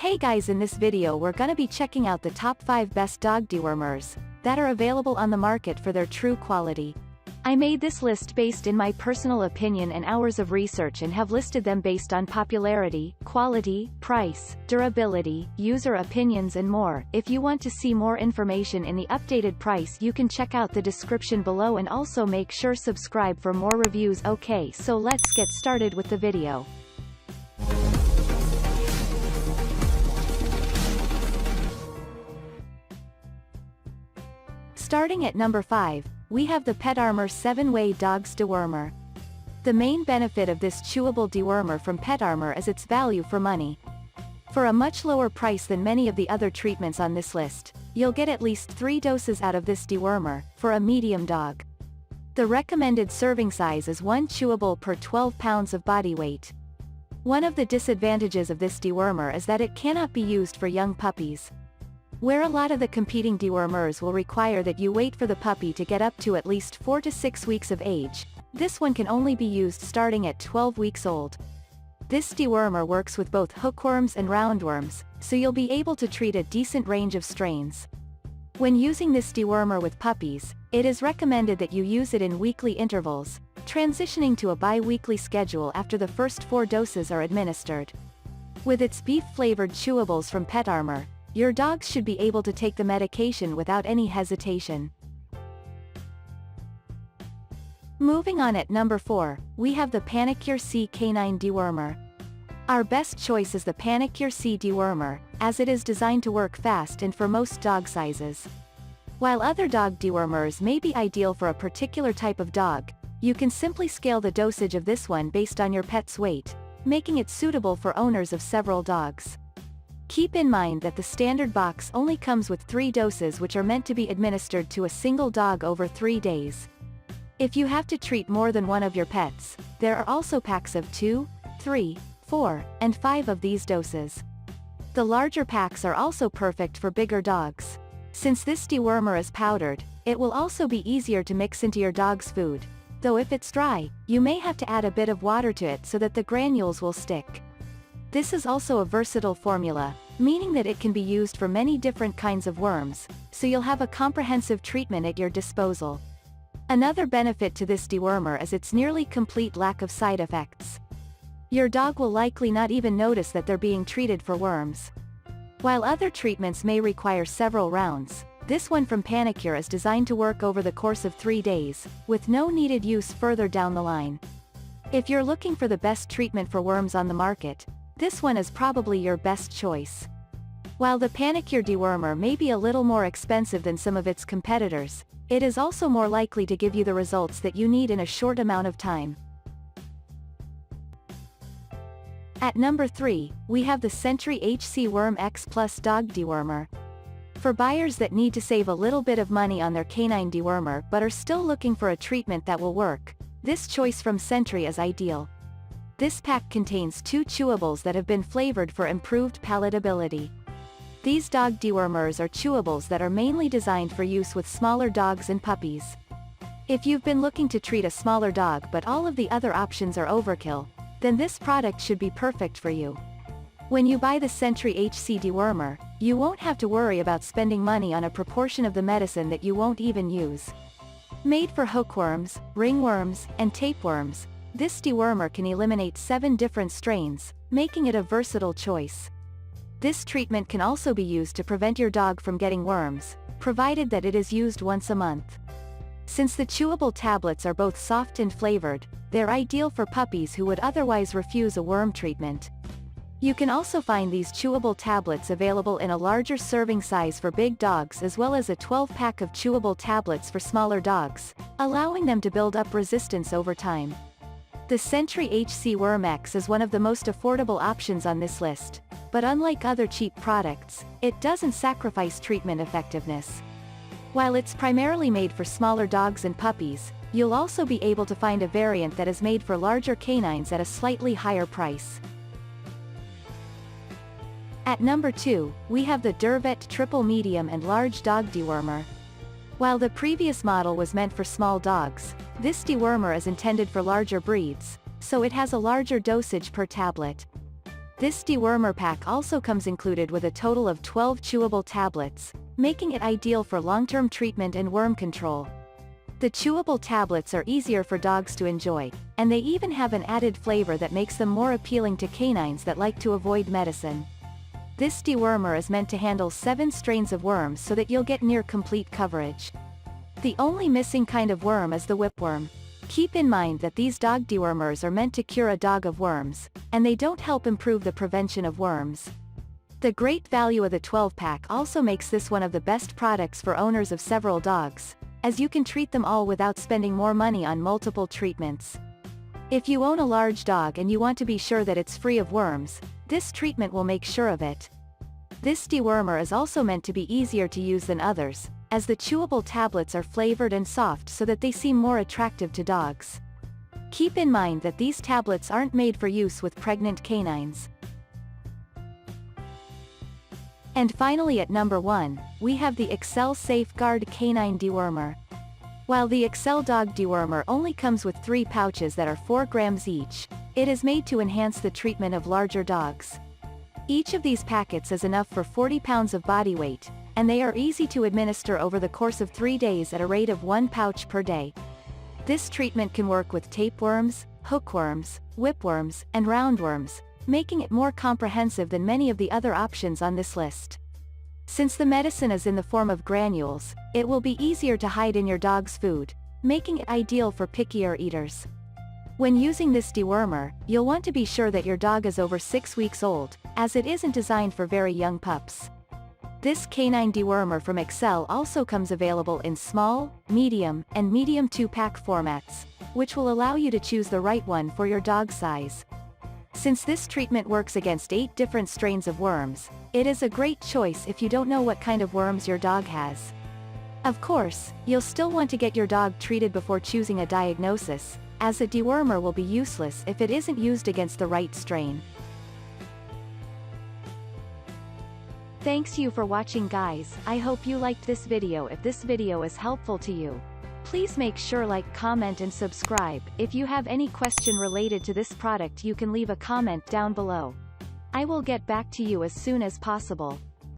Hey guys, in this video we're gonna be checking out the top 5 best dog dewormers that are available on the market for their true quality. I made this list based in my personal opinion and hours of research and have listed them based on popularity, quality, price, durability, user opinions and more. If you want to see more information in the updated price, you can check out the description below and also make sure subscribe for more reviews. Okay, so let's get started with the video. Starting at number 5, we have the PETARMOR 7-Way Dogs Dewormer. The main benefit of this chewable dewormer from PETARMOR is its value for money. For a much lower price than many of the other treatments on this list, you'll get at least 3 doses out of this dewormer, for a medium dog. The recommended serving size is 1 chewable per 12 pounds of body weight. One of the disadvantages of this dewormer is that it cannot be used for young puppies. Where a lot of the competing dewormers will require that you wait for the puppy to get up to at least 4 to 6 weeks of age, this one can only be used starting at 12 weeks old. This dewormer works with both hookworms and roundworms, so you'll be able to treat a decent range of strains. When using this dewormer with puppies, it is recommended that you use it in weekly intervals, transitioning to a bi-weekly schedule after the first 4 doses are administered. With its beef-flavored chewables from PETARMOR, your dogs should be able to take the medication without any hesitation. Moving on, at number 4, we have the Panacur C Canine Dewormer. Our best choice is the Panacur C Dewormer, as it is designed to work fast and for most dog sizes. While other dog dewormers may be ideal for a particular type of dog, you can simply scale the dosage of this one based on your pet's weight, making it suitable for owners of several dogs. Keep in mind that the standard box only comes with 3 doses, which are meant to be administered to a single dog over 3 days. If you have to treat more than one of your pets, there are also packs of 2, 3, 4, and 5 of these doses. The larger packs are also perfect for bigger dogs. Since this dewormer is powdered, it will also be easier to mix into your dog's food, though if it's dry, you may have to add a bit of water to it so that the granules will stick. This is also a versatile formula, meaning that it can be used for many different kinds of worms, so you'll have a comprehensive treatment at your disposal. Another benefit to this dewormer is its nearly complete lack of side effects. Your dog will likely not even notice that they're being treated for worms. While other treatments may require several rounds, this one from Panacur is designed to work over the course of 3 days, with no needed use further down the line. If you're looking for the best treatment for worms on the market, this one is probably your best choice. While the Panacur dewormer may be a little more expensive than some of its competitors, it is also more likely to give you the results that you need in a short amount of time. At number 3, we have the Sentry HC WormX Plus Dog Dewormer. For buyers that need to save a little bit of money on their canine dewormer but are still looking for a treatment that will work, this choice from Sentry is ideal. This pack contains 2 chewables that have been flavored for improved palatability. These dog dewormers are chewables that are mainly designed for use with smaller dogs and puppies. If you've been looking to treat a smaller dog but all of the other options are overkill, then this product should be perfect for you. When you buy the Sentry HC dewormer, you won't have to worry about spending money on a proportion of the medicine that you won't even use. Made for hookworms, ringworms, and tapeworms, this dewormer can eliminate 7 different strains, making it a versatile choice. This treatment can also be used to prevent your dog from getting worms, provided that it is used once a month. Since the chewable tablets are both soft and flavored, they're ideal for puppies who would otherwise refuse a worm treatment. You can also find these chewable tablets available in a larger serving size for big dogs, as well as a 12-pack of chewable tablets for smaller dogs, allowing them to build up resistance over time. The Sentry HC WormX is one of the most affordable options on this list, but unlike other cheap products, it doesn't sacrifice treatment effectiveness. While it's primarily made for smaller dogs and puppies, you'll also be able to find a variant that is made for larger canines at a slightly higher price. At number 2, we have the Durvet Triple Medium and Large Dog Dewormer. While the previous model was meant for small dogs, this dewormer is intended for larger breeds, so it has a larger dosage per tablet. This dewormer pack also comes included with a total of 12 chewable tablets, making it ideal for long-term treatment and worm control. The chewable tablets are easier for dogs to enjoy, and they even have an added flavor that makes them more appealing to canines that like to avoid medicine. This dewormer is meant to handle 7 strains of worms so that you'll get near complete coverage. The only missing kind of worm is the whipworm. Keep in mind that these dog dewormers are meant to cure a dog of worms, and they don't help improve the prevention of worms. The great value of the 12-pack also makes this one of the best products for owners of several dogs, as you can treat them all without spending more money on multiple treatments. If you own a large dog and you want to be sure that it's free of worms, this treatment will make sure of it. This dewormer is also meant to be easier to use than others, as the chewable tablets are flavored and soft so that they seem more attractive to dogs. Keep in mind that these tablets aren't made for use with pregnant canines. And finally at number 1, we have the Excel Safeguard Canine Dewormer. While the Excel Dog Dewormer only comes with 3 pouches that are 4 grams each, it is made to enhance the treatment of larger dogs. Each of these packets is enough for 40 pounds of body weight, and they are easy to administer over the course of 3 days at a rate of 1 pouch per day. This treatment can work with tapeworms, hookworms, whipworms, and roundworms, making it more comprehensive than many of the other options on this list. Since the medicine is in the form of granules, it will be easier to hide in your dog's food, making it ideal for pickier eaters. When using this dewormer, you'll want to be sure that your dog is over 6 weeks old, as it isn't designed for very young pups. This canine dewormer from Excel also comes available in small, medium, and medium 2-pack formats, which will allow you to choose the right one for your dog size. Since this treatment works against 8 different strains of worms, it is a great choice if you don't know what kind of worms your dog has. Of course, you'll still want to get your dog treated before choosing a diagnosis, as a dewormer will be useless if it isn't used against the right strain. Thanks you for watching guys, I hope you liked this video. If this video is helpful to you, please make sure like, comment and subscribe. If you have any question related to this product you can leave a comment down below. I will get back to you as soon as possible.